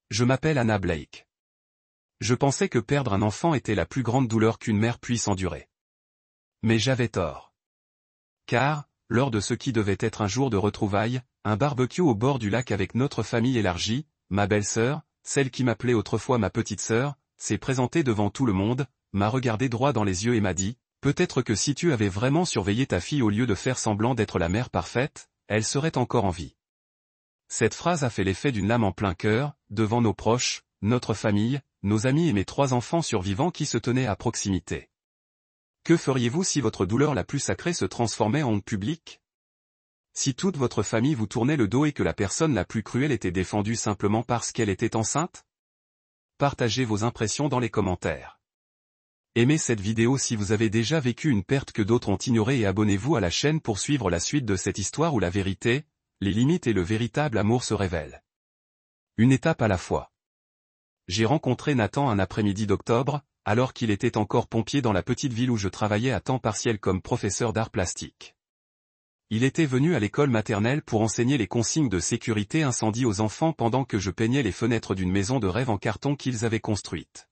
Je m'appelle Anna Blake. Je pensais que perdre un enfant était la plus grande douleur qu'une mère puisse endurer. Mais j'avais tort. Car, lors de ce qui devait être un jour de retrouvailles, un barbecue au bord du lac avec notre famille élargie, ma belle-sœur, celle qui m'appelait autrefois ma petite sœur, s'est présentée devant tout le monde, m'a regardé droit dans les yeux et m'a dit, « Peut-être que si tu avais vraiment surveillé ta fille au lieu de faire semblant d'être la mère parfaite, elle serait encore en vie. » Cette phrase a fait l'effet d'une lame en plein cœur, devant nos proches, notre famille, nos amis et mes 3 enfants survivants qui se tenaient à proximité. Que feriez-vous si votre douleur la plus sacrée se transformait en honte publique? Si toute votre famille vous tournait le dos et que la personne la plus cruelle était défendue simplement parce qu'elle était enceinte? Partagez vos impressions dans les commentaires. Aimez cette vidéo si vous avez déjà vécu une perte que d'autres ont ignorée et abonnez-vous à la chaîne pour suivre la suite de cette histoire où la vérité, les limites et le véritable amour se révèlent. Une étape à la fois. J'ai rencontré Nathan un après-midi d'octobre, alors qu'il était encore pompier dans la petite ville où je travaillais à temps partiel comme professeur d'art plastique. Il était venu à l'école maternelle pour enseigner les consignes de sécurité incendie aux enfants pendant que je peignais les fenêtres d'une maison de rêve en carton qu'ils avaient construite.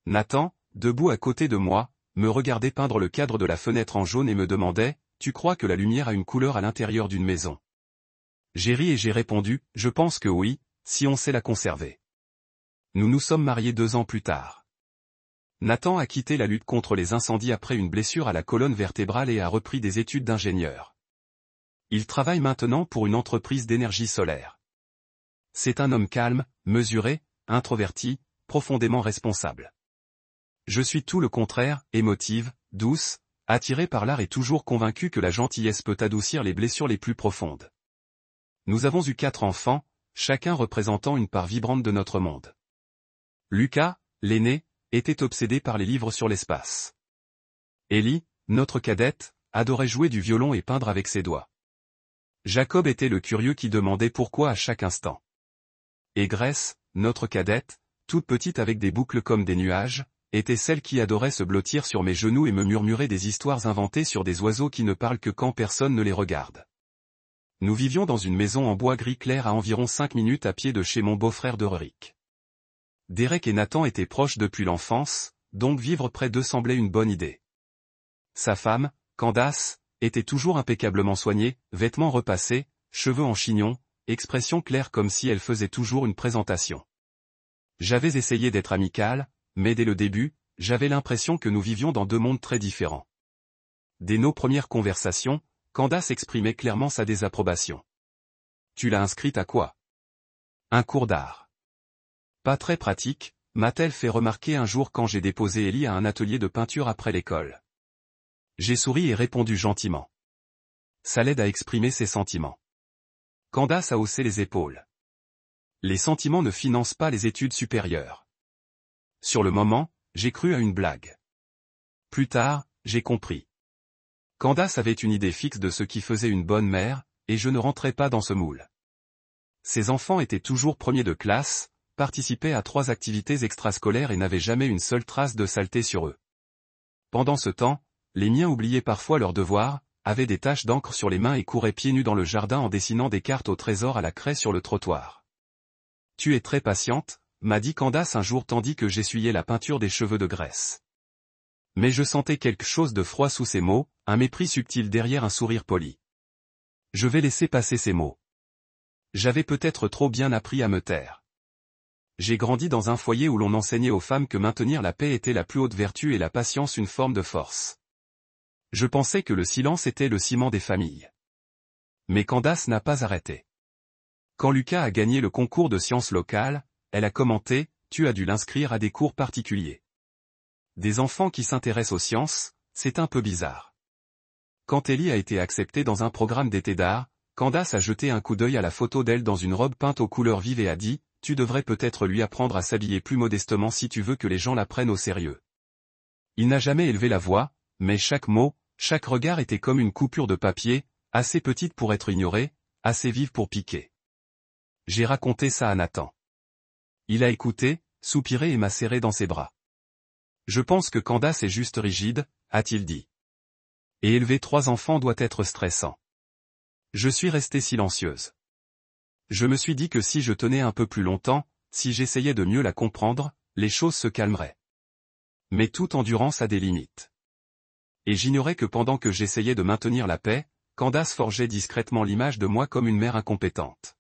Nathan, debout à côté de moi, me regardait peindre le cadre de la fenêtre en jaune et me demandait, « Tu crois que la lumière a une couleur à l'intérieur d'une maison ?» J'ai ri et j'ai répondu, « Je pense que oui, si on sait la conserver. » Nous nous sommes mariés 2 ans plus tard. Nathan a quitté la lutte contre les incendies après une blessure à la colonne vertébrale et a repris des études d'ingénieur. Il travaille maintenant pour une entreprise d'énergie solaire. C'est un homme calme, mesuré, introverti, profondément responsable. Je suis tout le contraire, émotive, douce, attirée par l'art et toujours convaincue que la gentillesse peut adoucir les blessures les plus profondes. Nous avons eu 4 enfants, chacun représentant une part vibrante de notre monde. Lucas, l'aîné, était obsédé par les livres sur l'espace. Ellie, notre cadette, adorait jouer du violon et peindre avec ses doigts. Jacob était le curieux qui demandait pourquoi à chaque instant. Et Grace, notre cadette, toute petite avec des boucles comme des nuages, était celle qui adorait se blottir sur mes genoux et me murmurer des histoires inventées sur des oiseaux qui ne parlent que quand personne ne les regarde. Nous vivions dans une maison en bois gris clair à environ 5 minutes à pied de chez mon beau-frère de Rurik. Derek et Nathan étaient proches depuis l'enfance, donc vivre près d'eux semblait une bonne idée. Sa femme, Candace, était toujours impeccablement soignée, vêtements repassés, cheveux en chignon, expression claire comme si elle faisait toujours une présentation. J'avais essayé d'être amical, mais dès le début, j'avais l'impression que nous vivions dans 2 mondes très différents. Dès nos premières conversations, Candace exprimait clairement sa désapprobation. « Tu l'as inscrite à quoi ? » « Un cours d'art. » « Pas très pratique, m'a-t-elle fait remarquer un jour quand j'ai déposé Ellie à un atelier de peinture après l'école. J'ai souri et répondu gentiment. Ça l'aide à exprimer ses sentiments. Candace a haussé les épaules. Les sentiments ne financent pas les études supérieures. Sur le moment, j'ai cru à une blague. Plus tard, j'ai compris. Candace avait une idée fixe de ce qui faisait une bonne mère, et je ne rentrais pas dans ce moule. Ses enfants étaient toujours premiers de classe, participaient à 3 activités extrascolaires et n'avaient jamais une seule trace de saleté sur eux. Pendant ce temps, les miens oubliaient parfois leurs devoirs, avaient des taches d'encre sur les mains et couraient pieds nus dans le jardin en dessinant des cartes au trésor à la craie sur le trottoir. « Tu es très patiente », m'a dit Candace un jour tandis que j'essuyais la peinture des cheveux de Grace. Mais je sentais quelque chose de froid sous ces mots, un mépris subtil derrière un sourire poli. Je vais laisser passer ces mots. J'avais peut-être trop bien appris à me taire. J'ai grandi dans un foyer où l'on enseignait aux femmes que maintenir la paix était la plus haute vertu et la patience une forme de force. Je pensais que le silence était le ciment des familles. Mais Candace n'a pas arrêté. Quand Lucas a gagné le concours de sciences locales, elle a commenté, « Tu as dû l'inscrire à des cours particuliers. » Des enfants qui s'intéressent aux sciences, c'est un peu bizarre. Quand Ellie a été acceptée dans un programme d'été d'art, Candace a jeté un coup d'œil à la photo d'elle dans une robe peinte aux couleurs vives et a dit, « Tu devrais peut-être lui apprendre à s'habiller plus modestement si tu veux que les gens la prennent au sérieux. » Il n'a jamais élevé la voix, mais chaque mot, chaque regard était comme une coupure de papier, assez petite pour être ignorée, assez vive pour piquer. J'ai raconté ça à Nathan. Il a écouté, soupiré et m'a serré dans ses bras. Je pense que Candace est juste rigide, a-t-il dit. Et élever 3 enfants doit être stressant. Je suis restée silencieuse. Je me suis dit que si je tenais un peu plus longtemps, si j'essayais de mieux la comprendre, les choses se calmeraient. Mais toute endurance a des limites. Et j'ignorais que pendant que j'essayais de maintenir la paix, Candace forgeait discrètement l'image de moi comme une mère incompétente.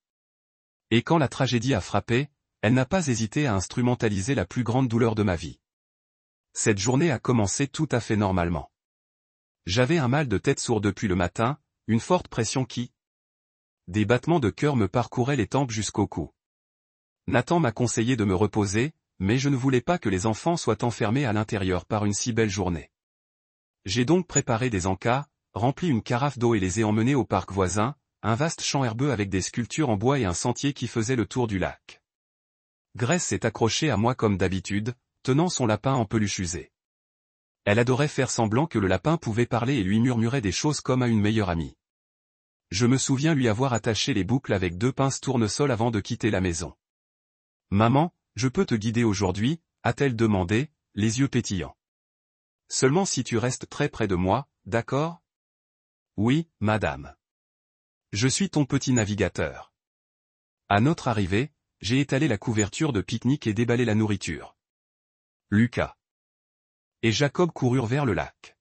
Et quand la tragédie a frappé, elle n'a pas hésité à instrumentaliser la plus grande douleur de ma vie. Cette journée a commencé tout à fait normalement. J'avais un mal de tête sourd depuis le matin, une forte pression qui... Des battements de cœur me parcouraient les tempes jusqu'au cou. Nathan m'a conseillé de me reposer, mais je ne voulais pas que les enfants soient enfermés à l'intérieur par une si belle journée. J'ai donc préparé des encas, rempli une carafe d'eau et les ai emmenés au parc voisin, un vaste champ herbeux avec des sculptures en bois et un sentier qui faisait le tour du lac. Grace s'est accrochée à moi comme d'habitude, tenant son lapin en peluche usée. Elle adorait faire semblant que le lapin pouvait parler et lui murmurait des choses comme à une meilleure amie. Je me souviens lui avoir attaché les boucles avec 2 pinces tournesol avant de quitter la maison. « Maman, je peux te guider aujourd'hui ?» a-t-elle demandé, les yeux pétillants. « Seulement si tu restes très près de moi, d'accord ? » « Oui, madame. Je suis ton petit navigateur. » À notre arrivée, j'ai étalé la couverture de pique-nique et déballé la nourriture. Lucas et Jacob coururent vers le lac.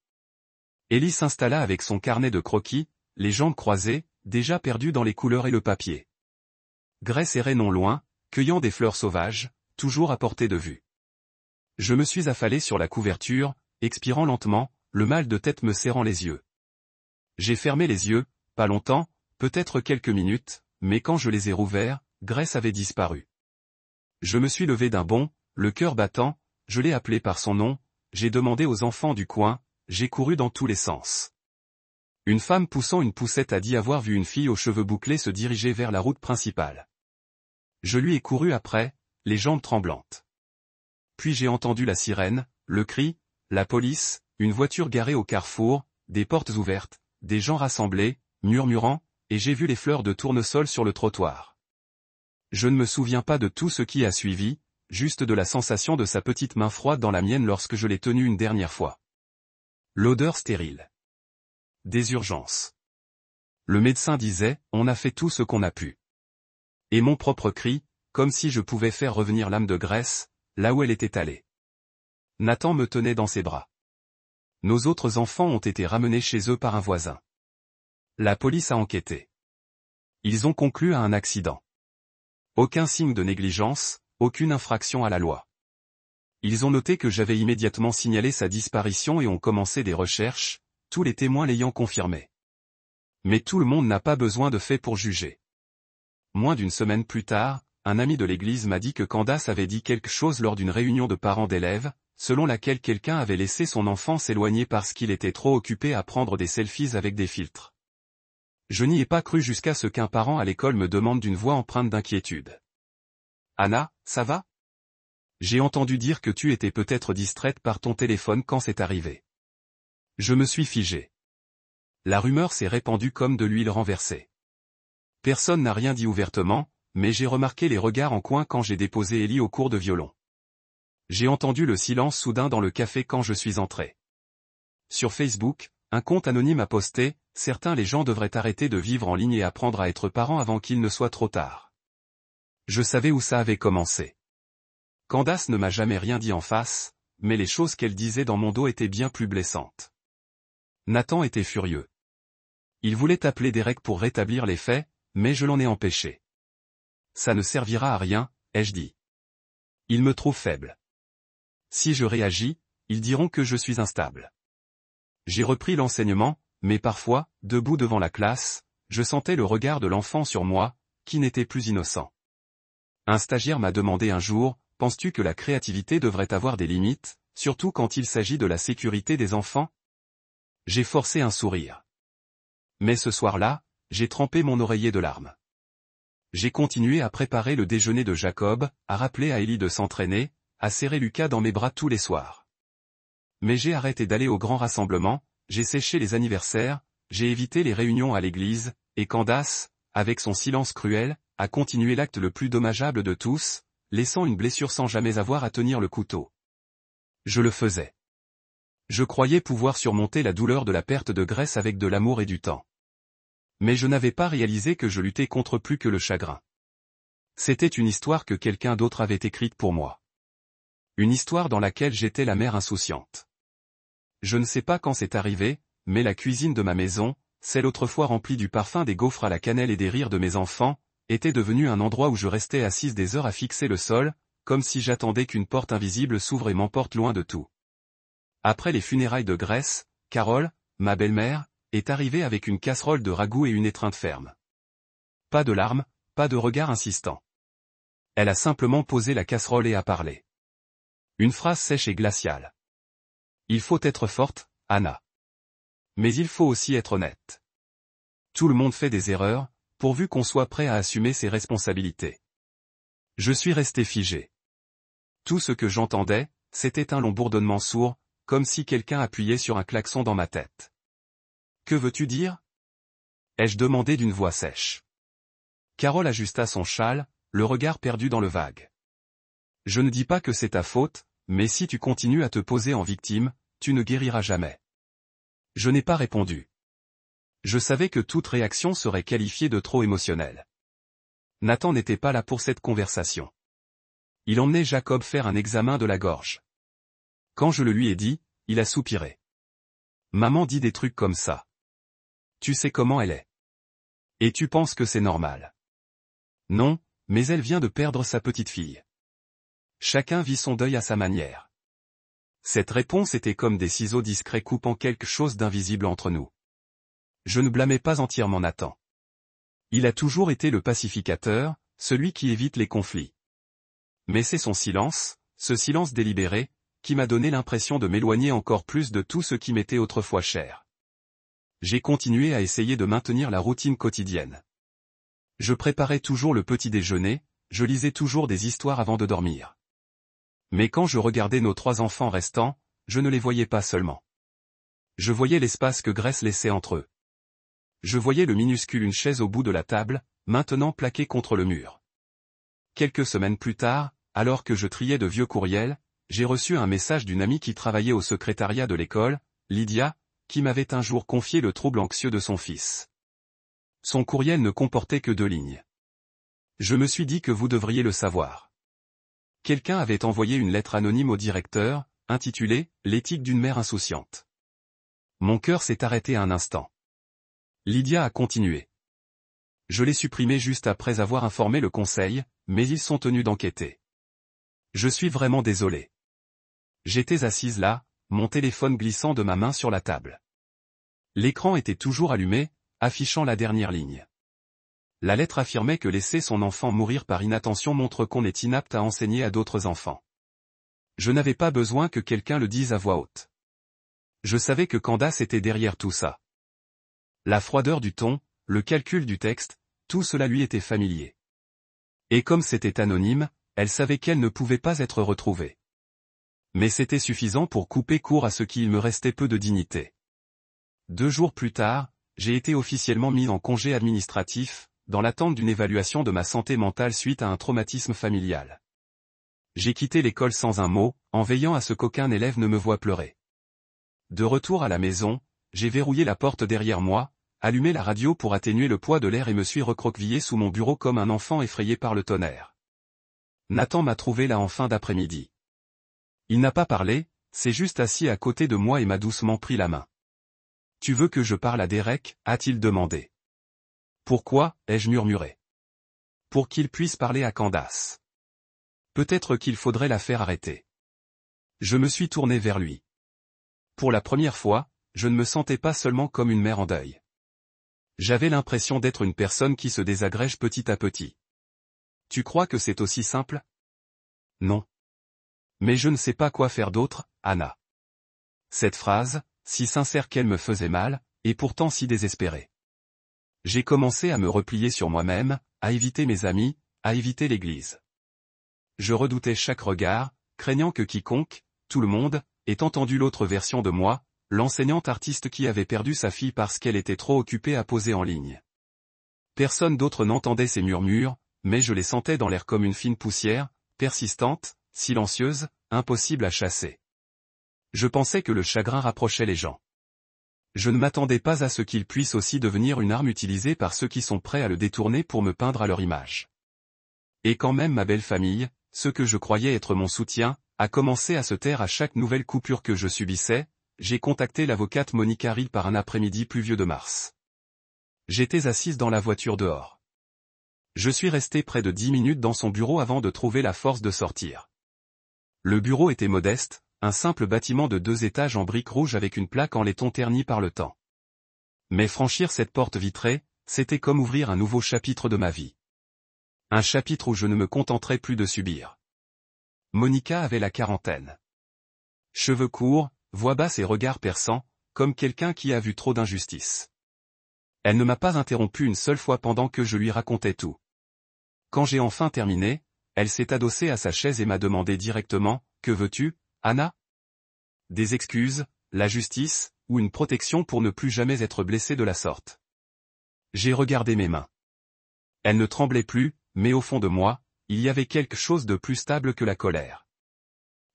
Ellie s'installa avec son carnet de croquis, les jambes croisées, déjà perdue dans les couleurs et le papier. Grace errait non loin, cueillant des fleurs sauvages, toujours à portée de vue. Je me suis affalé sur la couverture, expirant lentement, le mal de tête me serrant les yeux. J'ai fermé les yeux, pas longtemps, peut-être quelques minutes, mais quand je les ai rouverts, Grace avait disparu. Je me suis levé d'un bond, le cœur battant, je l'ai appelée par son nom, j'ai demandé aux enfants du coin, j'ai couru dans tous les sens. Une femme poussant une poussette a dit avoir vu une fille aux cheveux bouclés se diriger vers la route principale. Je lui ai couru après, les jambes tremblantes. Puis j'ai entendu la sirène, le cri, la police, une voiture garée au carrefour, des portes ouvertes, des gens rassemblés, murmurant, et j'ai vu les fleurs de tournesol sur le trottoir. Je ne me souviens pas de tout ce qui a suivi, juste de la sensation de sa petite main froide dans la mienne lorsque je l'ai tenue une dernière fois. L'odeur stérile. Des urgences. Le médecin disait, on a fait tout ce qu'on a pu. Et mon propre cri, comme si je pouvais faire revenir l'âme de Grace, là où elle était allée. Nathan me tenait dans ses bras. Nos autres enfants ont été ramenés chez eux par un voisin. La police a enquêté. Ils ont conclu à un accident. Aucun signe de négligence, aucune infraction à la loi. Ils ont noté que j'avais immédiatement signalé sa disparition et ont commencé des recherches, tous les témoins l'ayant confirmé. Mais tout le monde n'a pas besoin de faits pour juger. Moins d'une semaine plus tard, un ami de l'église m'a dit que Candace avait dit quelque chose lors d'une réunion de parents d'élèves, selon laquelle quelqu'un avait laissé son enfant s'éloigner parce qu'il était trop occupé à prendre des selfies avec des filtres. Je n'y ai pas cru jusqu'à ce qu'un parent à l'école me demande d'une voix empreinte d'inquiétude. « Anna, ça va ? J'ai entendu dire que tu étais peut-être distraite par ton téléphone quand c'est arrivé. » Je me suis figé. La rumeur s'est répandue comme de l'huile renversée. Personne n'a rien dit ouvertement, mais j'ai remarqué les regards en coin quand j'ai déposé Ellie au cours de violon. J'ai entendu le silence soudain dans le café quand je suis entré. Sur Facebook, un compte anonyme a posté « Certains les gens devraient arrêter de vivre en ligne et apprendre à être parents avant qu'il ne soit trop tard. » Je savais où ça avait commencé. Candace ne m'a jamais rien dit en face, mais les choses qu'elle disait dans mon dos étaient bien plus blessantes. Nathan était furieux. Il voulait appeler Derek pour rétablir les faits, mais je l'en ai empêché. Ça ne servira à rien, ai-je dit. Il me trouve faible. Si je réagis, ils diront que je suis instable. J'ai repris l'enseignement, mais parfois, debout devant la classe, je sentais le regard de l'enfant sur moi, qui n'était plus innocent. Un stagiaire m'a demandé un jour, « Penses-tu que la créativité devrait avoir des limites, surtout quand il s'agit de la sécurité des enfants ?» J'ai forcé un sourire. Mais ce soir-là, j'ai trempé mon oreiller de larmes. J'ai continué à préparer le déjeuner de Jacob, à rappeler à Ellie de s'entraîner, à serrer Lucas dans mes bras tous les soirs. Mais j'ai arrêté d'aller au grand rassemblement, j'ai séché les anniversaires, j'ai évité les réunions à l'église, et Candace, avec son silence cruel, a continué l'acte le plus dommageable de tous, laissant une blessure sans jamais avoir à tenir le couteau. Je le faisais. Je croyais pouvoir surmonter la douleur de la perte de Grace avec de l'amour et du temps. Mais je n'avais pas réalisé que je luttais contre plus que le chagrin. C'était une histoire que quelqu'un d'autre avait écrite pour moi. Une histoire dans laquelle j'étais la mère insouciante. Je ne sais pas quand c'est arrivé, mais la cuisine de ma maison, celle autrefois remplie du parfum des gaufres à la cannelle et des rires de mes enfants, était devenue un endroit où je restais assise des heures à fixer le sol, comme si j'attendais qu'une porte invisible s'ouvre et m'emporte loin de tout. Après les funérailles de Grèce, Carole, ma belle-mère, est arrivée avec une casserole de ragoût et une étreinte ferme. Pas de larmes, pas de regard insistant. Elle a simplement posé la casserole et a parlé. Une phrase sèche et glaciale. Il faut être forte, Anna. Mais il faut aussi être honnête. Tout le monde fait des erreurs, pourvu qu'on soit prêt à assumer ses responsabilités. Je suis resté figé. Tout ce que j'entendais, c'était un long bourdonnement sourd, comme si quelqu'un appuyait sur un klaxon dans ma tête. Que veux-tu dire ? ai-je demandé d'une voix sèche. Carole ajusta son châle, le regard perdu dans le vague. Je ne dis pas que c'est ta faute, mais si tu continues à te poser en victime, tu ne guériras jamais. Je n'ai pas répondu. Je savais que toute réaction serait qualifiée de trop émotionnelle. Nathan n'était pas là pour cette conversation. Il emmenait Jacob faire un examen de la gorge. Quand je le lui ai dit, il a soupiré. Maman dit des trucs comme ça. Tu sais comment elle est. Et tu penses que c'est normal. Non, mais elle vient de perdre sa petite fille. Chacun vit son deuil à sa manière. Cette réponse était comme des ciseaux discrets coupant quelque chose d'invisible entre nous. Je ne blâmais pas entièrement Nathan. Il a toujours été le pacificateur, celui qui évite les conflits. Mais c'est son silence, ce silence délibéré, qui m'a donné l'impression de m'éloigner encore plus de tout ce qui m'était autrefois cher. J'ai continué à essayer de maintenir la routine quotidienne. Je préparais toujours le petit déjeuner, je lisais toujours des histoires avant de dormir. Mais quand je regardais nos 3 enfants restants, je ne les voyais pas seulement. Je voyais l'espace que Grèce laissait entre eux. Je voyais le minuscule une chaise au bout de la table, maintenant plaquée contre le mur. Quelques semaines plus tard, alors que je triais de vieux courriels, j'ai reçu un message d'une amie qui travaillait au secrétariat de l'école, Lydia, qui m'avait un jour confié le trouble anxieux de son fils. Son courriel ne comportait que 2 lignes. Je me suis dit que vous devriez le savoir. Quelqu'un avait envoyé une lettre anonyme au directeur, intitulée « L'éthique d'une mère insouciante ». Mon cœur s'est arrêté un instant. Lydia a continué. Je l'ai supprimé juste après avoir informé le conseil, mais ils sont tenus d'enquêter. Je suis vraiment désolé. J'étais assise là, mon téléphone glissant de ma main sur la table. L'écran était toujours allumé, affichant la dernière ligne. La lettre affirmait que laisser son enfant mourir par inattention montre qu'on est inapte à enseigner à d'autres enfants. Je n'avais pas besoin que quelqu'un le dise à voix haute. Je savais que Candace était derrière tout ça. La froideur du ton, le calcul du texte, tout cela lui était familier. Et comme c'était anonyme, elle savait qu'elle ne pouvait pas être retrouvée. Mais c'était suffisant pour couper court à ce qui il me restait peu de dignité. 2 jours plus tard, j'ai été officiellement mis en congé administratif, dans l'attente d'une évaluation de ma santé mentale suite à un traumatisme familial. J'ai quitté l'école sans un mot, en veillant à ce qu'aucun élève ne me voie pleurer. De retour à la maison, j'ai verrouillé la porte derrière moi, allumé la radio pour atténuer le poids de l'air et me suis recroquevillé sous mon bureau comme un enfant effrayé par le tonnerre. Nathan m'a trouvé là en fin d'après-midi. Il n'a pas parlé, s'est juste assis à côté de moi et m'a doucement pris la main. « Tu veux que je parle à Derek ?» a-t-il demandé. « Pourquoi ?» ai-je murmuré. « Pour qu'il puisse parler à Candace. Peut-être qu'il faudrait la faire arrêter. » Je me suis tourné vers lui. Pour la première fois, je ne me sentais pas seulement comme une mère en deuil. J'avais l'impression d'être une personne qui se désagrège petit à petit. « Tu crois que c'est aussi simple ? » Non. Mais je ne sais pas quoi faire d'autre, Anna. Cette phrase, si sincère qu'elle me faisait mal, et pourtant si désespérée. J'ai commencé à me replier sur moi-même, à éviter mes amis, à éviter l'église. Je redoutais chaque regard, craignant que quiconque, tout le monde, ait entendu l'autre version de moi, l'enseignante artiste qui avait perdu sa fille parce qu'elle était trop occupée à poser en ligne. Personne d'autre n'entendait ces murmures, mais je les sentais dans l'air comme une fine poussière, persistante, silencieuse, impossible à chasser. Je pensais que le chagrin rapprochait les gens. Je ne m'attendais pas à ce qu'il puisse aussi devenir une arme utilisée par ceux qui sont prêts à le détourner pour me peindre à leur image. Et quand même ma belle famille, ce que je croyais être mon soutien, a commencé à se taire à chaque nouvelle coupure que je subissais, j'ai contacté l'avocate Monica Rill par un après-midi pluvieux de mars. J'étais assise dans la voiture dehors. Je suis resté près de 10 minutes dans son bureau avant de trouver la force de sortir. Le bureau était modeste, un simple bâtiment de 2 étages en briques rouges avec une plaque en laiton ternie par le temps. Mais franchir cette porte vitrée, c'était comme ouvrir un nouveau chapitre de ma vie. Un chapitre où je ne me contenterai plus de subir. Monica avait la quarantaine. Cheveux courts, voix basse et regard perçant, comme quelqu'un qui a vu trop d'injustice. Elle ne m'a pas interrompu une seule fois pendant que je lui racontais tout. Quand j'ai enfin terminé, elle s'est adossée à sa chaise et m'a demandé directement, « Que veux-tu, Anna ? Des excuses, la justice, ou une protection pour ne plus jamais être blessée de la sorte ?» J'ai regardé mes mains. Elles ne tremblaient plus, mais au fond de moi, il y avait quelque chose de plus stable que la colère.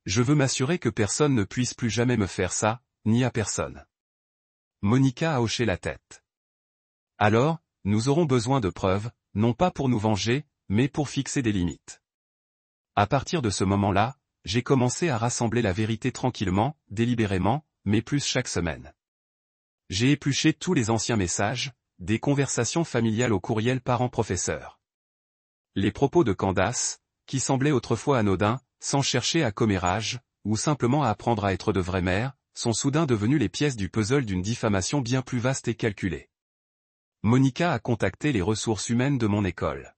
Je veux m'assurer que personne ne puisse plus jamais me faire ça, ni à personne. Monica a hoché la tête. Alors, nous aurons besoin de preuves, non pas pour nous venger, mais pour fixer des limites. À partir de ce moment-là, j'ai commencé à rassembler la vérité tranquillement, délibérément, mais plus chaque semaine. J'ai épluché tous les anciens messages, des conversations familiales au courriel parents-professeurs. Les propos de Candace, qui semblaient autrefois anodins, sans chercher à commérage, ou simplement à apprendre à être de vraies mères, sont soudain devenus les pièces du puzzle d'une diffamation bien plus vaste et calculée. Monica a contacté les ressources humaines de mon école.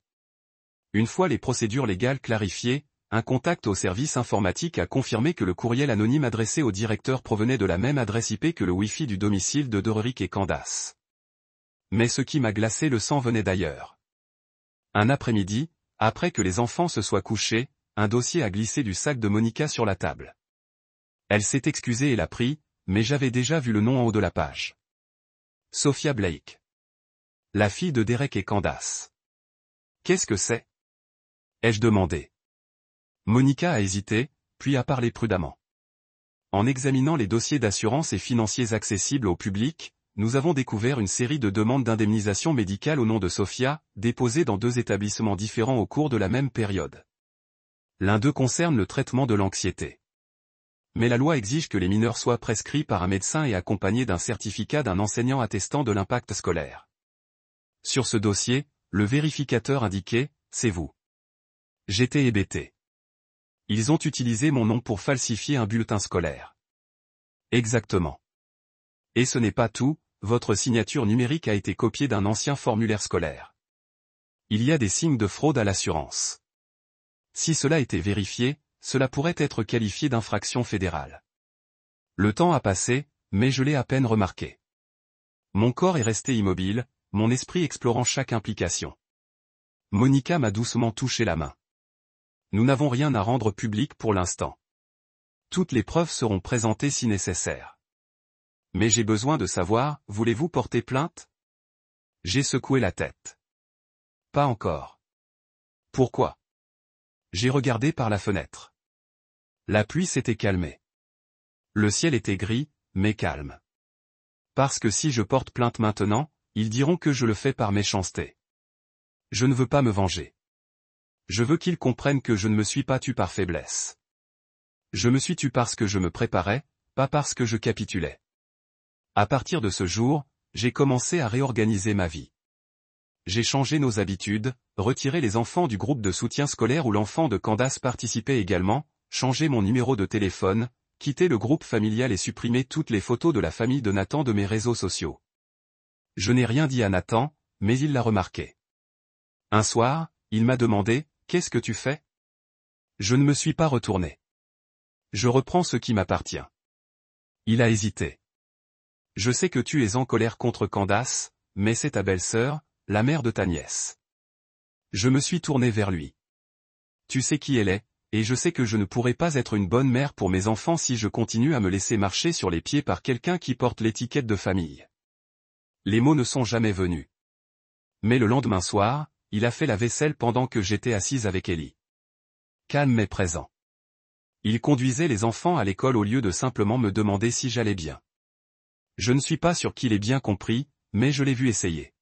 Une fois les procédures légales clarifiées, un contact au service informatique a confirmé que le courriel anonyme adressé au directeur provenait de la même adresse IP que le Wi-Fi du domicile de Doric et Candace. Mais ce qui m'a glacé le sang venait d'ailleurs. Un après-midi, après que les enfants se soient couchés, un dossier a glissé du sac de Monica sur la table. Elle s'est excusée et l'a pris, mais j'avais déjà vu le nom en haut de la page. Sophia Blake. La fille de Derek et Candace. Qu'est-ce que c'est ? Ai-je demandé. Monica a hésité, puis a parlé prudemment. En examinant les dossiers d'assurance et financiers accessibles au public, nous avons découvert une série de demandes d'indemnisation médicale au nom de Sophia, déposées dans 2 établissements différents au cours de la même période. L'un d'eux concerne le traitement de l'anxiété. Mais la loi exige que les mineurs soient prescrits par un médecin et accompagnés d'un certificat d'un enseignant attestant de l'impact scolaire. Sur ce dossier, le vérificateur indiquait « C'est vous ». J'étais hébété. Ils ont utilisé mon nom pour falsifier un bulletin scolaire. Exactement. Et ce n'est pas tout, votre signature numérique a été copiée d'un ancien formulaire scolaire. Il y a des signes de fraude à l'assurance. Si cela était vérifié, cela pourrait être qualifié d'infraction fédérale. Le temps a passé, mais je l'ai à peine remarqué. Mon corps est resté immobile, mon esprit explorant chaque implication. Monica m'a doucement touché la main. Nous n'avons rien à rendre public pour l'instant. Toutes les preuves seront présentées si nécessaire. Mais j'ai besoin de savoir, voulez-vous porter plainte ? J'ai secoué la tête. Pas encore. Pourquoi ? J'ai regardé par la fenêtre. La pluie s'était calmée. Le ciel était gris, mais calme. Parce que si je porte plainte maintenant, ils diront que je le fais par méchanceté. Je ne veux pas me venger. Je veux qu'ils comprennent que je ne me suis pas tu par faiblesse. Je me suis tu parce que je me préparais, pas parce que je capitulais. À partir de ce jour, j'ai commencé à réorganiser ma vie. J'ai changé nos habitudes, retiré les enfants du groupe de soutien scolaire où l'enfant de Candace participait également, changé mon numéro de téléphone, quitté le groupe familial et supprimé toutes les photos de la famille de Nathan de mes réseaux sociaux. Je n'ai rien dit à Nathan, mais il l'a remarqué. Un soir, il m'a demandé, « Qu'est-ce que tu fais ?» Je ne me suis pas retourné. Je reprends ce qui m'appartient. Il a hésité. Je sais que tu es en colère contre Candace, mais c'est ta belle-sœur, la mère de ta nièce. Je me suis tourné vers lui. Tu sais qui elle est, et je sais que je ne pourrai pas être une bonne mère pour mes enfants si je continue à me laisser marcher sur les pieds par quelqu'un qui porte l'étiquette de famille. Les mots ne sont jamais venus. Mais le lendemain soir, il a fait la vaisselle pendant que j'étais assise avec Ellie. Calme mais présent. Il conduisait les enfants à l'école au lieu de simplement me demander si j'allais bien. Je ne suis pas sûr qu'il ait bien compris, mais je l'ai vu essayer.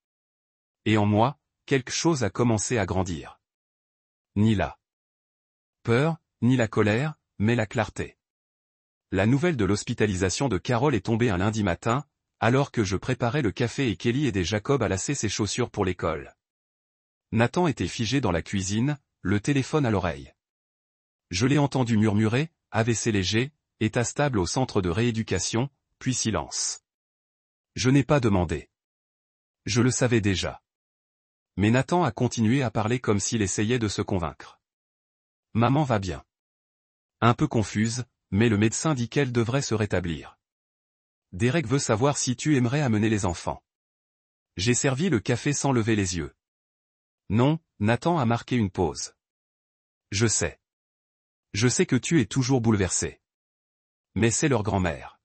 Et en moi, quelque chose a commencé à grandir. Ni la peur, ni la colère, mais la clarté. La nouvelle de l'hospitalisation de Carole est tombée un lundi matin, alors que je préparais le café et qu'Ellie aidait Jacob à lasser ses chaussures pour l'école. Nathan était figé dans la cuisine, le téléphone à l'oreille. Je l'ai entendu murmurer, AVC léger, état stable au centre de rééducation, puis silence. Je n'ai pas demandé. Je le savais déjà. Mais Nathan a continué à parler comme s'il essayait de se convaincre. Maman va bien. Un peu confuse, mais le médecin dit qu'elle devrait se rétablir. Derek veut savoir si tu aimerais amener les enfants. J'ai servi le café sans lever les yeux. Non, Nathan a marqué une pause. Je sais. Je sais que tu es toujours bouleversé. Mais c'est leur grand-mère.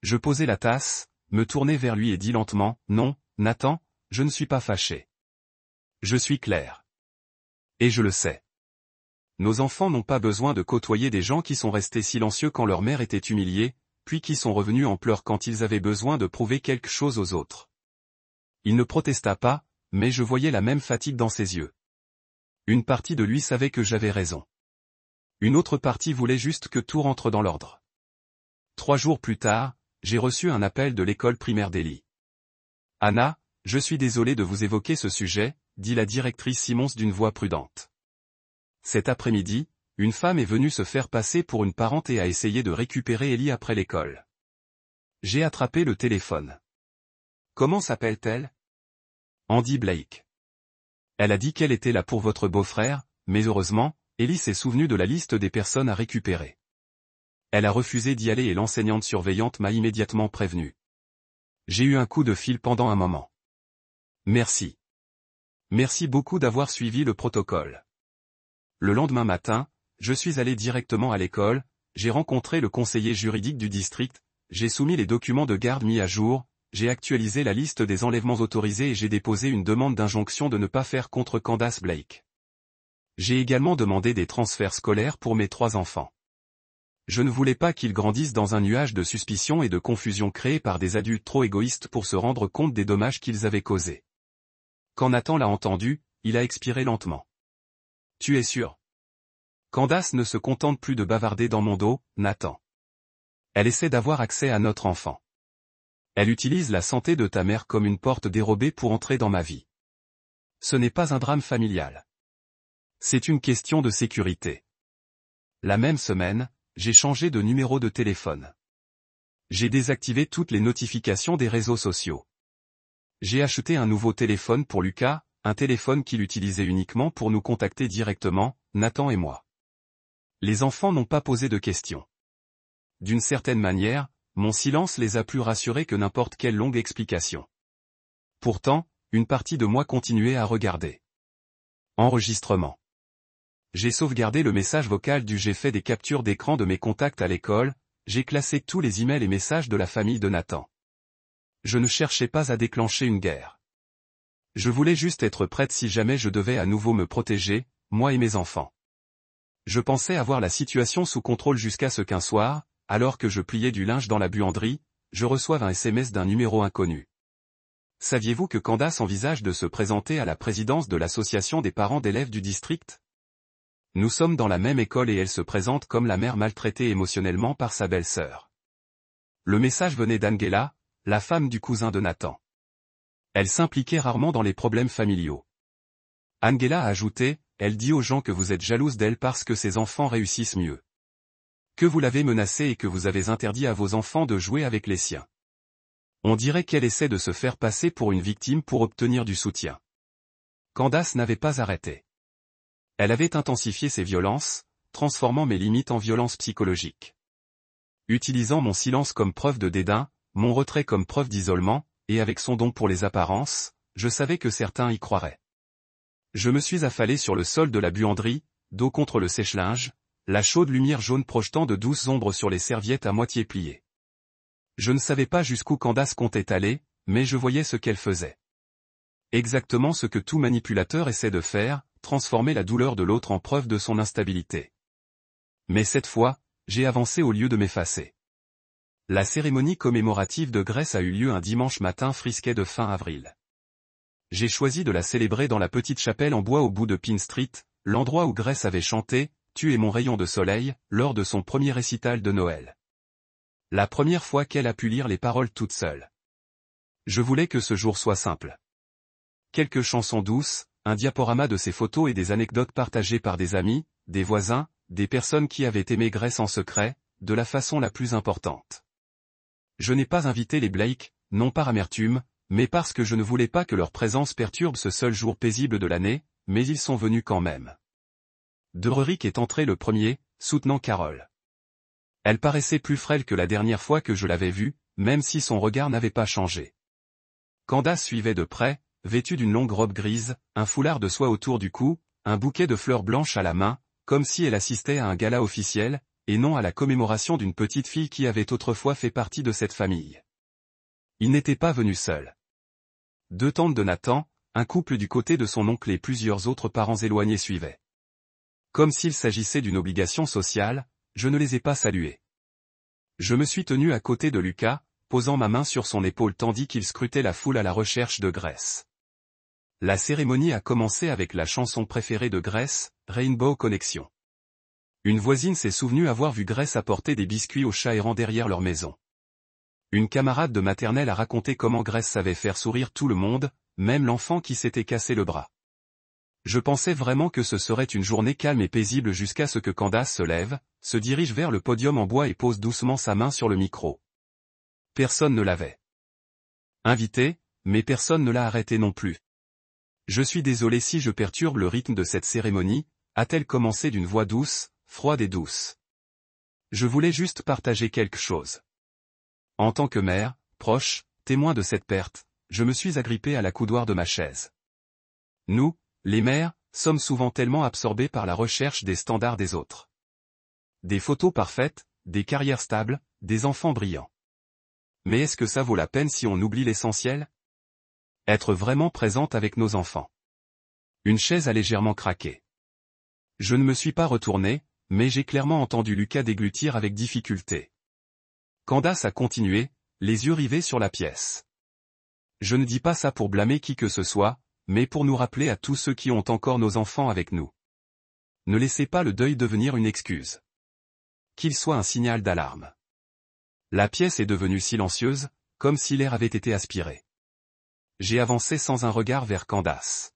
Je posai la tasse, me tournai vers lui et dis lentement, non, Nathan, je ne suis pas fâché. Je suis clair. Et je le sais. Nos enfants n'ont pas besoin de côtoyer des gens qui sont restés silencieux quand leur mère était humiliée, puis qui sont revenus en pleurs quand ils avaient besoin de prouver quelque chose aux autres. Il ne protesta pas, mais je voyais la même fatigue dans ses yeux. Une partie de lui savait que j'avais raison. Une autre partie voulait juste que tout rentre dans l'ordre. 3 jours plus tard, j'ai reçu un appel de l'école primaire d'Ellie. « Anna, je suis désolé de vous évoquer ce sujet, » dit la directrice Simons d'une voix prudente. Cet après-midi, une femme est venue se faire passer pour une parente et a essayé de récupérer Ellie après l'école. J'ai attrapé le téléphone. Comment s'appelle-t-elle? Andy Blake. Elle a dit qu'elle était là pour votre beau-frère, mais heureusement, Ellie s'est souvenue de la liste des personnes à récupérer. Elle a refusé d'y aller et l'enseignante surveillante m'a immédiatement prévenu. J'ai eu un coup de fil pendant un moment. Merci. Merci beaucoup d'avoir suivi le protocole. Le lendemain matin, je suis allé directement à l'école, j'ai rencontré le conseiller juridique du district, j'ai soumis les documents de garde mis à jour, j'ai actualisé la liste des enlèvements autorisés et j'ai déposé une demande d'injonction de ne pas faire contre Candace Blake. J'ai également demandé des transferts scolaires pour mes 3 enfants. Je ne voulais pas qu'ils grandissent dans un nuage de suspicion et de confusion créé par des adultes trop égoïstes pour se rendre compte des dommages qu'ils avaient causés. Quand Nathan l'a entendu, il a expiré lentement. Tu es sûr? Candace ne se contente plus de bavarder dans mon dos, Nathan. Elle essaie d'avoir accès à notre enfant. Elle utilise la santé de ta mère comme une porte dérobée pour entrer dans ma vie. Ce n'est pas un drame familial. C'est une question de sécurité. La même semaine, j'ai changé de numéro de téléphone. J'ai désactivé toutes les notifications des réseaux sociaux. J'ai acheté un nouveau téléphone pour Lucas, un téléphone qu'il utilisait uniquement pour nous contacter directement, Nathan et moi. Les enfants n'ont pas posé de questions. D'une certaine manière, mon silence les a plus rassurés que n'importe quelle longue explication. Pourtant, une partie de moi continuait à regarder. Enregistrement. J'ai sauvegardé le message vocal j'ai fait des captures d'écran de mes contacts à l'école, j'ai classé tous les emails et messages de la famille de Nathan. Je ne cherchais pas à déclencher une guerre. Je voulais juste être prête si jamais je devais à nouveau me protéger, moi et mes enfants. Je pensais avoir la situation sous contrôle jusqu'à ce qu'un soir, alors que je pliais du linge dans la buanderie, je reçoive un SMS d'un numéro inconnu. Saviez-vous que Candace envisage de se présenter à la présidence de l'association des parents d'élèves du district? Nous sommes dans la même école et elle se présente comme la mère maltraitée émotionnellement par sa belle-sœur. Le message venait d'Angela, la femme du cousin de Nathan. Elle s'impliquait rarement dans les problèmes familiaux. Angela a ajouté, elle dit aux gens que vous êtes jalouse d'elle parce que ses enfants réussissent mieux. Que vous l'avez menacée et que vous avez interdit à vos enfants de jouer avec les siens. On dirait qu'elle essaie de se faire passer pour une victime pour obtenir du soutien. Candace n'avait pas arrêté. Elle avait intensifié ses violences, transformant mes limites en violences psychologiques. Utilisant mon silence comme preuve de dédain, mon retrait comme preuve d'isolement, et avec son don pour les apparences, je savais que certains y croiraient. Je me suis affalé sur le sol de la buanderie, dos contre le sèche-linge, la chaude lumière jaune projetant de douces ombres sur les serviettes à moitié pliées. Je ne savais pas jusqu'où Candace comptait aller, mais je voyais ce qu'elle faisait. Exactement ce que tout manipulateur essaie de faire, transformer la douleur de l'autre en preuve de son instabilité. Mais cette fois, j'ai avancé au lieu de m'effacer. La cérémonie commémorative de Grace a eu lieu un dimanche matin frisquet de fin avril. J'ai choisi de la célébrer dans la petite chapelle en bois au bout de Pine Street, l'endroit où Grace avait chanté « Tu es mon rayon de soleil » lors de son premier récital de Noël. La première fois qu'elle a pu lire les paroles toute seule. Je voulais que ce jour soit simple. Quelques chansons douces, un diaporama de ses photos et des anecdotes partagées par des amis, des voisins, des personnes qui avaient aimé Grace en secret, de la façon la plus importante. Je n'ai pas invité les Blake, non par amertume, mais parce que je ne voulais pas que leur présence perturbe ce seul jour paisible de l'année, mais ils sont venus quand même. Dererick est entré le premier, soutenant Carol. Elle paraissait plus frêle que la dernière fois que je l'avais vue, même si son regard n'avait pas changé. Candace suivait de près, vêtue d'une longue robe grise, un foulard de soie autour du cou, un bouquet de fleurs blanches à la main, comme si elle assistait à un gala officiel, et non à la commémoration d'une petite fille qui avait autrefois fait partie de cette famille. Il n'était pas venu seul. 2 tantes de Nathan, un couple du côté de son oncle et plusieurs autres parents éloignés suivaient. Comme s'il s'agissait d'une obligation sociale, je ne les ai pas salués. Je me suis tenu à côté de Lucas, posant ma main sur son épaule tandis qu'il scrutait la foule à la recherche de Grace. La cérémonie a commencé avec la chanson préférée de Grace, Rainbow Connection. Une voisine s'est souvenue avoir vu Grace apporter des biscuits aux chats errants derrière leur maison. Une camarade de maternelle a raconté comment Grace savait faire sourire tout le monde, même l'enfant qui s'était cassé le bras. Je pensais vraiment que ce serait une journée calme et paisible jusqu'à ce que Candace se lève, se dirige vers le podium en bois et pose doucement sa main sur le micro. Personne ne l'avait invitée, mais personne ne l'a arrêtée non plus. Je suis désolé si je perturbe le rythme de cette cérémonie, a-t-elle commencé d'une voix douce, froide et douce. Je voulais juste partager quelque chose. En tant que mère, proche, témoin de cette perte, je me suis agrippé à la coudoir de ma chaise. Nous, les mères, sommes souvent tellement absorbés par la recherche des standards des autres. Des photos parfaites, des carrières stables, des enfants brillants. Mais est-ce que ça vaut la peine si on oublie l'essentiel? Être vraiment présente avec nos enfants. Une chaise a légèrement craqué. Je ne me suis pas retourné, mais j'ai clairement entendu Lucas déglutir avec difficulté. Candace a continué, les yeux rivés sur la pièce. Je ne dis pas ça pour blâmer qui que ce soit, mais pour nous rappeler à tous ceux qui ont encore nos enfants avec nous. Ne laissez pas le deuil devenir une excuse. Qu'il soit un signal d'alarme. La pièce est devenue silencieuse, comme si l'air avait été aspiré. J'ai avancé sans un regard vers Candace.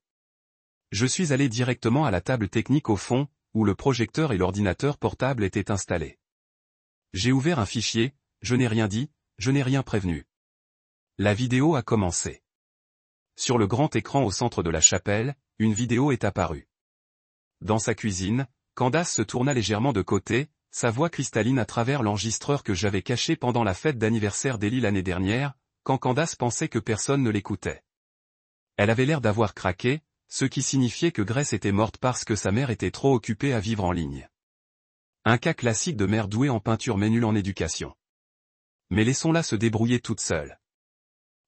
Je suis allé directement à la table technique au fond, où le projecteur et l'ordinateur portable étaient installés. J'ai ouvert un fichier, je n'ai rien dit, je n'ai rien prévenu. La vidéo a commencé. Sur le grand écran au centre de la chapelle, une vidéo est apparue. Dans sa cuisine, Candace se tourna légèrement de côté, sa voix cristalline à travers l'enregistreur que j'avais caché pendant la fête d'anniversaire d'Ellie l'année dernière, quand Candace pensait que personne ne l'écoutait. Elle avait l'air d'avoir craqué, ce qui signifiait que Grace était morte parce que sa mère était trop occupée à vivre en ligne. Un cas classique de mère douée en peinture mais nulle en éducation. Mais laissons-la se débrouiller toute seule.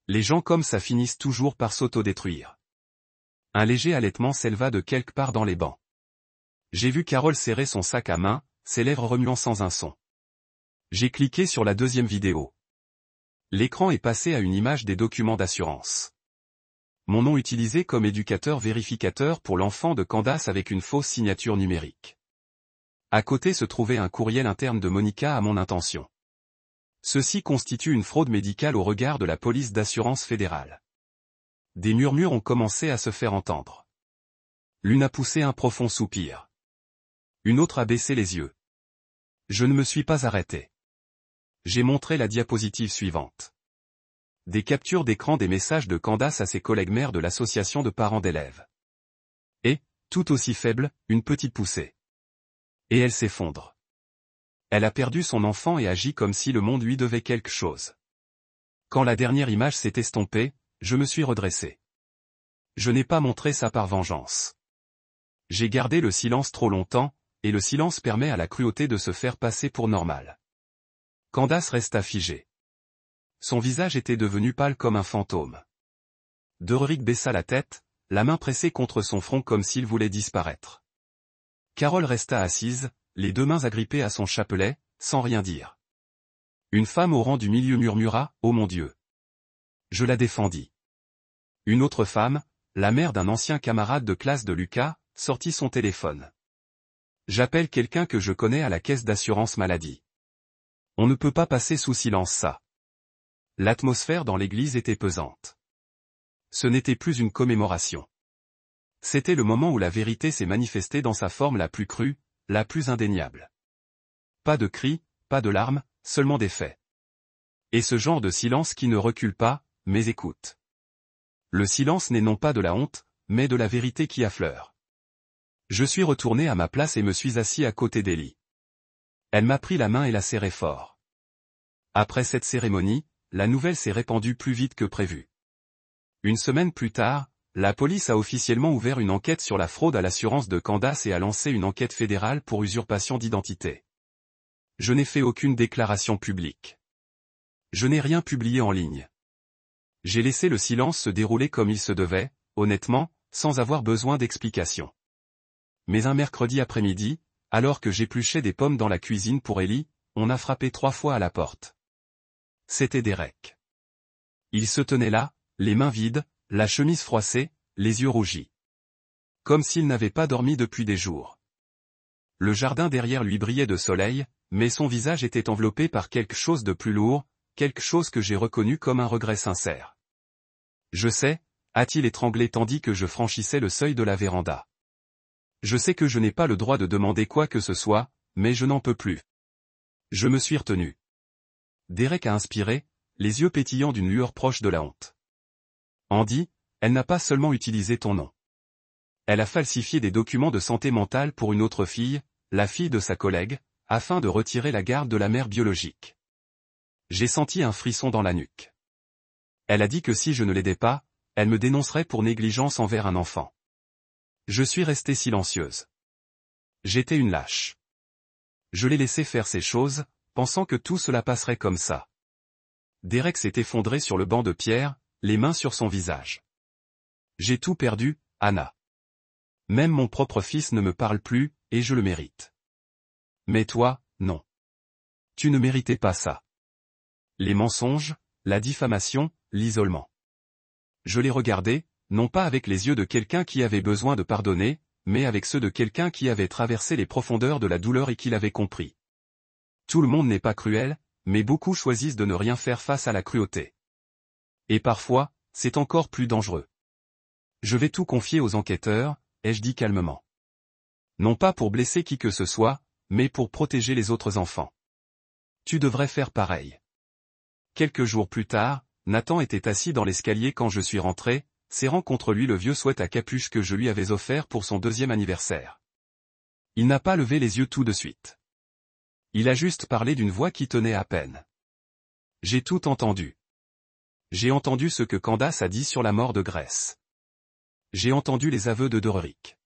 Les gens comme ça finissent toujours par s'autodétruire. Un léger halètement s'éleva de quelque part dans les bancs. J'ai vu Carol serrer son sac à main, ses lèvres remuant sans un son. J'ai cliqué sur la deuxième vidéo. L'écran est passé à une image des documents d'assurance. Mon nom utilisé comme éducateur vérificateur pour l'enfant de Candace avec une fausse signature numérique. À côté se trouvait un courriel interne de Monica à mon intention. Ceci constitue une fraude médicale au regard de la police d'assurance fédérale. Des murmures ont commencé à se faire entendre. L'une a poussé un profond soupir. Une autre a baissé les yeux. Je ne me suis pas arrêté. J'ai montré la diapositive suivante. Des captures d'écran des messages de Candace à ses collègues mères de l'association de parents d'élèves. Et, tout aussi faible, une petite poussée. Et elle s'effondre. Elle a perdu son enfant et agit comme si le monde lui devait quelque chose. Quand la dernière image s'est estompée, je me suis redressé. Je n'ai pas montré ça par vengeance. J'ai gardé le silence trop longtemps, et le silence permet à la cruauté de se faire passer pour normale. Candace resta figée. Son visage était devenu pâle comme un fantôme. Dererick baissa la tête, la main pressée contre son front comme s'il voulait disparaître. Carol resta assise, les 2 mains agrippées à son chapelet, sans rien dire. Une femme au rang du milieu murmura « Oh mon Dieu !» Je la défendis. Une autre femme, la mère d'un ancien camarade de classe de Lucas, sortit son téléphone. J'appelle quelqu'un que je connais à la caisse d'assurance maladie. On ne peut pas passer sous silence ça. L'atmosphère dans l'église était pesante. Ce n'était plus une commémoration. C'était le moment où la vérité s'est manifestée dans sa forme la plus crue, la plus indéniable. Pas de cris, pas de larmes, seulement des faits. Et ce genre de silence qui ne recule pas, mais écoute. Le silence n'est non pas de la honte, mais de la vérité qui affleure. Je suis retourné à ma place et me suis assis à côté d'Ellie. Elle m'a pris la main et l'a serré fort. Après cette cérémonie, la nouvelle s'est répandue plus vite que prévu. Une semaine plus tard, la police a officiellement ouvert une enquête sur la fraude à l'assurance de Candace et a lancé une enquête fédérale pour usurpation d'identité. Je n'ai fait aucune déclaration publique. Je n'ai rien publié en ligne. J'ai laissé le silence se dérouler comme il se devait, honnêtement, sans avoir besoin d'explications. Mais un mercredi après-midi, alors que j'épluchais des pommes dans la cuisine pour Ellie, on a frappé 3 fois à la porte. C'était Derek. Il se tenait là, les mains vides, la chemise froissée, les yeux rougis. Comme s'il n'avait pas dormi depuis des jours. Le jardin derrière lui brillait de soleil, mais son visage était enveloppé par quelque chose de plus lourd, quelque chose que j'ai reconnu comme un regret sincère. Je sais, a-t-il étranglé tandis que je franchissais le seuil de la véranda. Je sais que je n'ai pas le droit de demander quoi que ce soit, mais je n'en peux plus. Je me suis retenu. Derek a inspiré, les yeux pétillants d'une lueur proche de la honte. Andy, elle n'a pas seulement utilisé ton nom. Elle a falsifié des documents de santé mentale pour une autre fille, la fille de sa collègue, afin de retirer la garde de la mère biologique. J'ai senti un frisson dans la nuque. Elle a dit que si je ne l'aidais pas, elle me dénoncerait pour négligence envers un enfant. Je suis restée silencieuse. J'étais une lâche. Je l'ai laissé faire ces choses, pensant que tout cela passerait comme ça. Derek s'est effondré sur le banc de pierre, les mains sur son visage. J'ai tout perdu, Anna. Même mon propre fils ne me parle plus, et je le mérite. Mais toi, non. Tu ne méritais pas ça. Les mensonges, la diffamation, l'isolement. Je l'ai regardé, non pas avec les yeux de quelqu'un qui avait besoin de pardonner, mais avec ceux de quelqu'un qui avait traversé les profondeurs de la douleur et qui l'avait compris. Tout le monde n'est pas cruel, mais beaucoup choisissent de ne rien faire face à la cruauté. Et parfois, c'est encore plus dangereux. Je vais tout confier aux enquêteurs, ai-je dit calmement. Non pas pour blesser qui que ce soit, mais pour protéger les autres enfants. Tu devrais faire pareil. Quelques jours plus tard, Nathan était assis dans l'escalier quand je suis rentré, serrant contre lui le vieux sweat à capuche que je lui avais offert pour son 2e anniversaire. Il n'a pas levé les yeux tout de suite. Il a juste parlé d'une voix qui tenait à peine. J'ai tout entendu. J'ai entendu ce que Candace a dit sur la mort de Grace. J'ai entendu les aveux de Derek.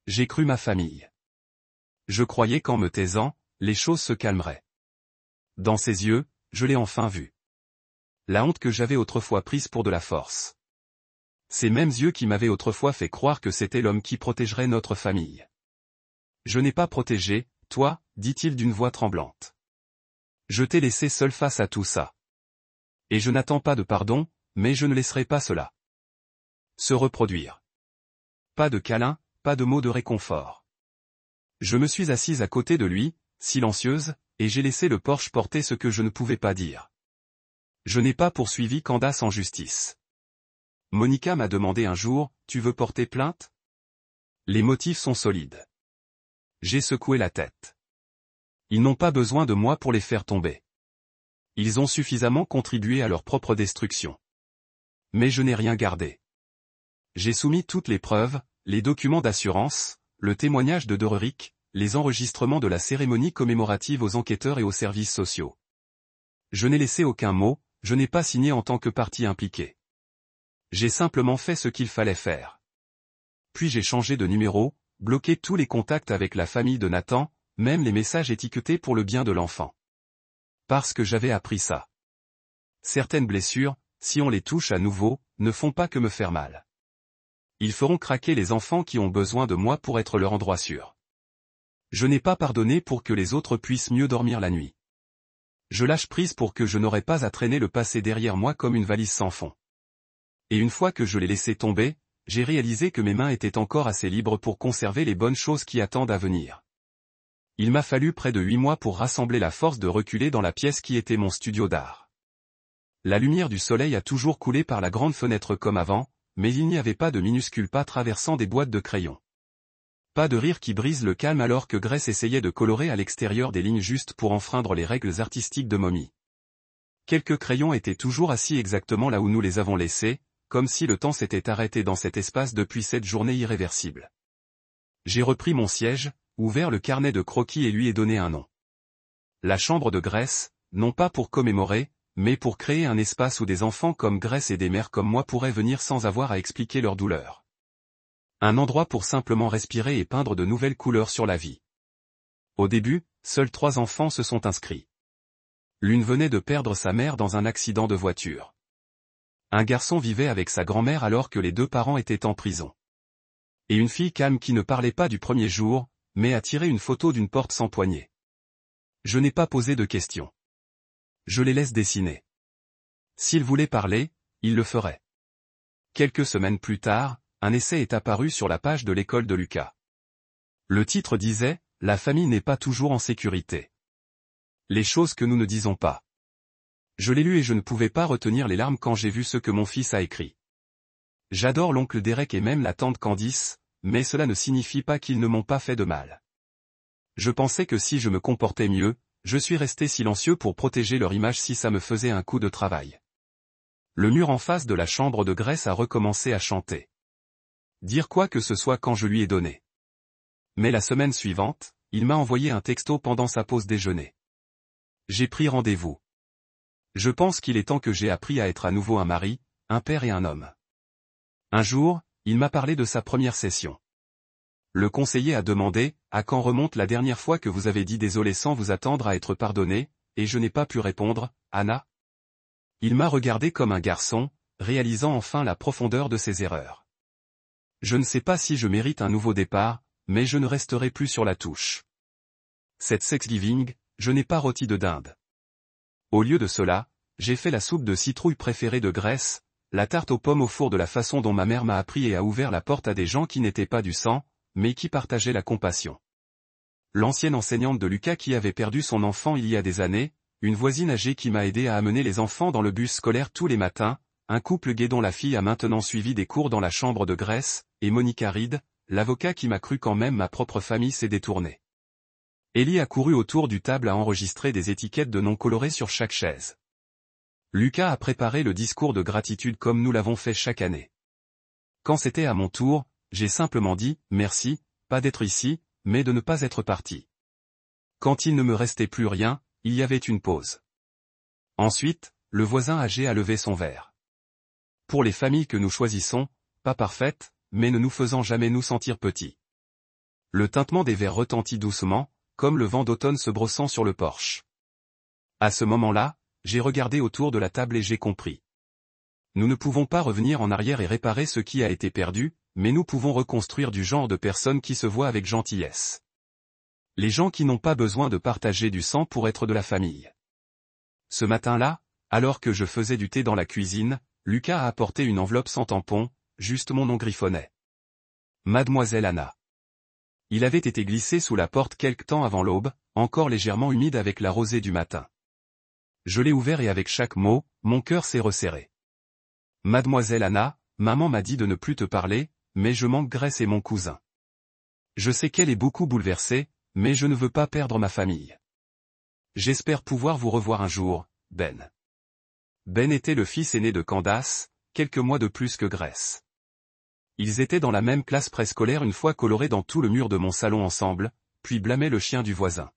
J'ai cru ma famille. Je croyais qu'en me taisant, les choses se calmeraient. Dans ses yeux, je l'ai enfin vu. La honte que j'avais autrefois prise pour de la force. Ces mêmes yeux qui m'avaient autrefois fait croire que c'était l'homme qui protégerait notre famille. Je n'ai pas protégé, toi, dit-il d'une voix tremblante. Je t'ai laissé seul face à tout ça. Et je n'attends pas de pardon, mais je ne laisserai pas cela se reproduire. Pas de câlin, pas de mots de réconfort. Je me suis assise à côté de lui, silencieuse, et j'ai laissé le porche porter ce que je ne pouvais pas dire. Je n'ai pas poursuivi Candace en justice. Monica m'a demandé un jour, tu veux porter plainte? Les motifs sont solides. J'ai secoué la tête. Ils n'ont pas besoin de moi pour les faire tomber. Ils ont suffisamment contribué à leur propre destruction. Mais je n'ai rien gardé. J'ai soumis toutes les preuves, les documents d'assurance, le témoignage de Derek, les enregistrements de la cérémonie commémorative aux enquêteurs et aux services sociaux. Je n'ai laissé aucun mot, je n'ai pas signé en tant que partie impliquée. J'ai simplement fait ce qu'il fallait faire. Puis j'ai changé de numéro, bloqué tous les contacts avec la famille de Nathan, même les messages étiquetés pour le bien de l'enfant. Parce que j'avais appris ça. Certaines blessures, si on les touche à nouveau, ne font pas que me faire mal. Ils feront craquer les enfants qui ont besoin de moi pour être leur endroit sûr. Je n'ai pas pardonné pour que les autres puissent mieux dormir la nuit. Je lâche prise pour que je n'aurai pas à traîner le passé derrière moi comme une valise sans fond. Et une fois que je l'ai laissé tomber, j'ai réalisé que mes mains étaient encore assez libres pour conserver les bonnes choses qui attendent à venir. Il m'a fallu près de 8 mois pour rassembler la force de reculer dans la pièce qui était mon studio d'art. La lumière du soleil a toujours coulé par la grande fenêtre comme avant, mais il n'y avait pas de minuscules pas traversant des boîtes de crayons. Pas de rire qui brise le calme alors que Grace essayait de colorer à l'extérieur des lignes justes pour enfreindre les règles artistiques de Mommy. Quelques crayons étaient toujours assis exactement là où nous les avons laissés, comme si le temps s'était arrêté dans cet espace depuis cette journée irréversible. J'ai repris mon siège, ouvert le carnet de croquis et lui ai donné un nom. La chambre de Grace, non pas pour commémorer, mais pour créer un espace où des enfants comme Grace et des mères comme moi pourraient venir sans avoir à expliquer leur douleur. Un endroit pour simplement respirer et peindre de nouvelles couleurs sur la vie. Au début, seuls 3 enfants se sont inscrits. L'une venait de perdre sa mère dans un accident de voiture. Un garçon vivait avec sa grand-mère alors que les 2 parents étaient en prison. Et une fille calme qui ne parlait pas du premier jour, mais a tiré une photo d'une porte sans poignée. Je n'ai pas posé de questions. Je les laisse dessiner. S'ils voulaient parler, ils le feraient. Quelques semaines plus tard, un essai est apparu sur la page de l'école de Lucas. Le titre disait « La famille n'est pas toujours en sécurité. Les choses que nous ne disons pas ». Je l'ai lu et je ne pouvais pas retenir les larmes quand j'ai vu ce que mon fils a écrit. J'adore l'oncle Derek et même la tante Candice, mais cela ne signifie pas qu'ils ne m'ont pas fait de mal. Je pensais que si je me comportais mieux, je suis resté silencieux pour protéger leur image si ça me faisait un coup de travail. Le mur en face de la chambre de Grace a recommencé à chanter. Dire quoi que ce soit quand je lui ai donné. Mais la semaine suivante, il m'a envoyé un texto pendant sa pause déjeuner. J'ai pris rendez-vous. Je pense qu'il est temps que j'ai appris à être à nouveau un mari, un père et un homme. Un jour, il m'a parlé de sa première session. Le conseiller a demandé « À quand remonte la dernière fois que vous avez dit désolé sans vous attendre à être pardonné ?» et je n'ai pas pu répondre « Anna ?» Il m'a regardé comme un garçon, réalisant enfin la profondeur de ses erreurs. Je ne sais pas si je mérite un nouveau départ, mais je ne resterai plus sur la touche. Cette Thanksgiving, je n'ai pas rôti de dinde. Au lieu de cela, j'ai fait la soupe de citrouille préférée de Grace, la tarte aux pommes au four de la façon dont ma mère m'a appris et a ouvert la porte à des gens qui n'étaient pas du sang, mais qui partageaient la compassion. L'ancienne enseignante de Lucas qui avait perdu son enfant il y a des années, une voisine âgée qui m'a aidé à amener les enfants dans le bus scolaire tous les matins, un couple gay dont la fille a maintenant suivi des cours dans la chambre de Grace, et Monica Reed, l'avocat qui m'a cru quand même ma propre famille s'est détournée. Ellie a couru autour du table à enregistrer des étiquettes de noms colorés sur chaque chaise. Lucas a préparé le discours de gratitude comme nous l'avons fait chaque année. Quand c'était à mon tour, j'ai simplement dit « Merci, pas d'être ici, mais de ne pas être parti ». Quand il ne me restait plus rien, il y avait une pause. Ensuite, le voisin âgé a levé son verre. Pour les familles que nous choisissons, pas parfaites, mais ne nous faisant jamais nous sentir petits. Le tintement des verres retentit doucement, comme le vent d'automne se brossant sur le porche. À ce moment-là, j'ai regardé autour de la table et j'ai compris. Nous ne pouvons pas revenir en arrière et réparer ce qui a été perdu, mais nous pouvons reconstruire du genre de personnes qui se voient avec gentillesse. Les gens qui n'ont pas besoin de partager du sang pour être de la famille. Ce matin-là, alors que je faisais du thé dans la cuisine, Lucas a apporté une enveloppe sans tampon, juste mon nom griffonnait. Mademoiselle Anna. Il avait été glissé sous la porte quelque temps avant l'aube, encore légèrement humide avec la rosée du matin. Je l'ai ouvert et avec chaque mot, mon cœur s'est resserré. Mademoiselle Anna, maman m'a dit de ne plus te parler, mais je manque Grace et mon cousin. Je sais qu'elle est beaucoup bouleversée, mais je ne veux pas perdre ma famille. J'espère pouvoir vous revoir un jour, Ben. Ben était le fils aîné de Candace, quelques mois de plus que Grace. Ils étaient dans la même classe préscolaire une fois colorés dans tout le mur de mon salon ensemble, puis blâmaient le chien du voisin.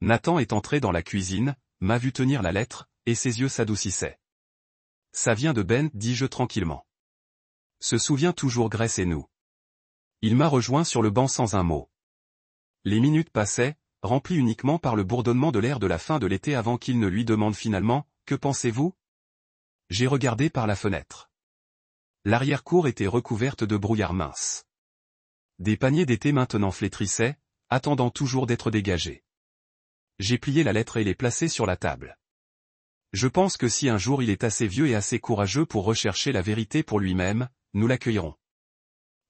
Nathan est entré dans la cuisine, m'a vu tenir la lettre, et ses yeux s'adoucissaient. Ça vient de Ben, dis-je tranquillement. Se souvient toujours Grace et nous. Il m'a rejoint sur le banc sans un mot. Les minutes passaient, remplies uniquement par le bourdonnement de l'air de la fin de l'été avant qu'il ne lui demande finalement « Que pensez-vous » J'ai regardé par la fenêtre. L'arrière-cour était recouverte de brouillard mince. Des paniers d'été maintenant flétrissaient, attendant toujours d'être dégagés. J'ai plié la lettre et l'ai placée sur la table. Je pense que si un jour il est assez vieux et assez courageux pour rechercher la vérité pour lui-même, nous l'accueillerons.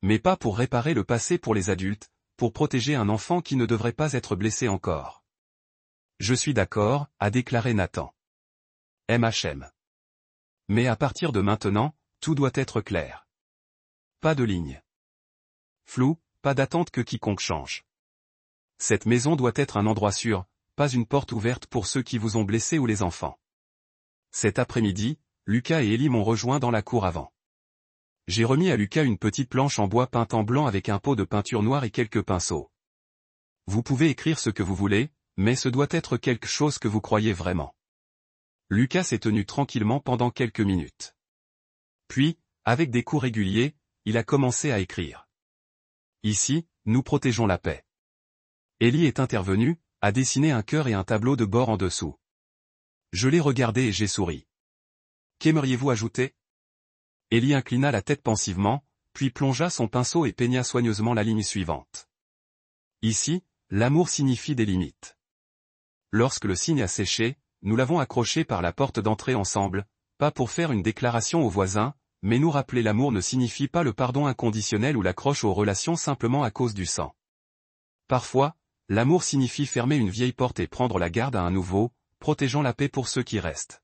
Mais pas pour réparer le passé pour les adultes, pour protéger un enfant qui ne devrait pas être blessé encore. Je suis d'accord, a déclaré Nathan. MHM. Mais à partir de maintenant, tout doit être clair. Pas de ligne floue, pas d'attente que quiconque change. Cette maison doit être un endroit sûr, pas une porte ouverte pour ceux qui vous ont blessé ou les enfants. Cet après-midi, Lucas et Ellie m'ont rejoint dans la cour avant. J'ai remis à Lucas une petite planche en bois peinte en blanc avec un pot de peinture noire et quelques pinceaux. Vous pouvez écrire ce que vous voulez, mais ce doit être quelque chose que vous croyez vraiment. Lucas s'est tenu tranquillement pendant quelques minutes. Puis, avec des coups réguliers, il a commencé à écrire. Ici, nous protégeons la paix. Ellie est intervenue, a dessiné un cœur et un tableau de bord en dessous. Je l'ai regardé et j'ai souri. Qu'aimeriez-vous ajouter? Ellie inclina la tête pensivement, puis plongea son pinceau et peigna soigneusement la ligne suivante. Ici, l'amour signifie des limites. Lorsque le signe a séché, nous l'avons accroché par la porte d'entrée ensemble, pas pour faire une déclaration aux voisins, mais nous rappeler l'amour ne signifie pas le pardon inconditionnel ou l'accroche aux relations simplement à cause du sang. Parfois, l'amour signifie fermer une vieille porte et prendre la garde à un nouveau, protégeant la paix pour ceux qui restent.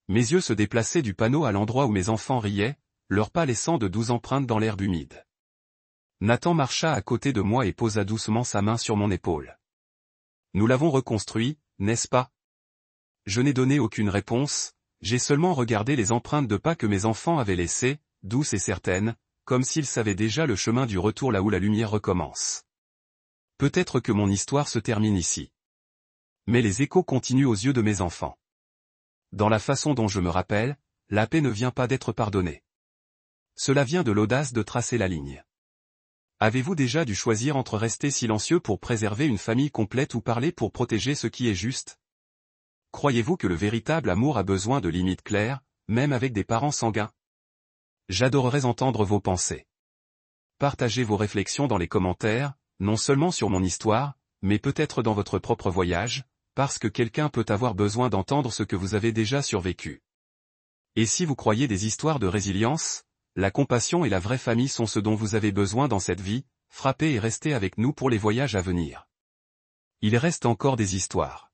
Mes yeux se déplaçaient du panneau à l'endroit où mes enfants riaient, leurs pas laissant de douces empreintes dans l'herbe humide. Nathan marcha à côté de moi et posa doucement sa main sur mon épaule. Nous l'avons reconstruit, n'est-ce pas? Je n'ai donné aucune réponse, j'ai seulement regardé les empreintes de pas que mes enfants avaient laissées, douces et certaines, comme s'ils savaient déjà le chemin du retour là où la lumière recommence. Peut-être que mon histoire se termine ici. Mais les échos continuent aux yeux de mes enfants. Dans la façon dont je me rappelle, la paix ne vient pas d'être pardonnée. Cela vient de l'audace de tracer la ligne. Avez-vous déjà dû choisir entre rester silencieux pour préserver une famille complète ou parler pour protéger ce qui est juste? Croyez-vous que le véritable amour a besoin de limites claires, même avec des parents sanguins? J'adorerais entendre vos pensées. Partagez vos réflexions dans les commentaires, non seulement sur mon histoire, mais peut-être dans votre propre voyage, parce que quelqu'un peut avoir besoin d'entendre ce que vous avez déjà survécu. Et si vous croyez des histoires de résilience, la compassion et la vraie famille sont ce dont vous avez besoin dans cette vie, frappez et restez avec nous pour les voyages à venir. Il reste encore des histoires.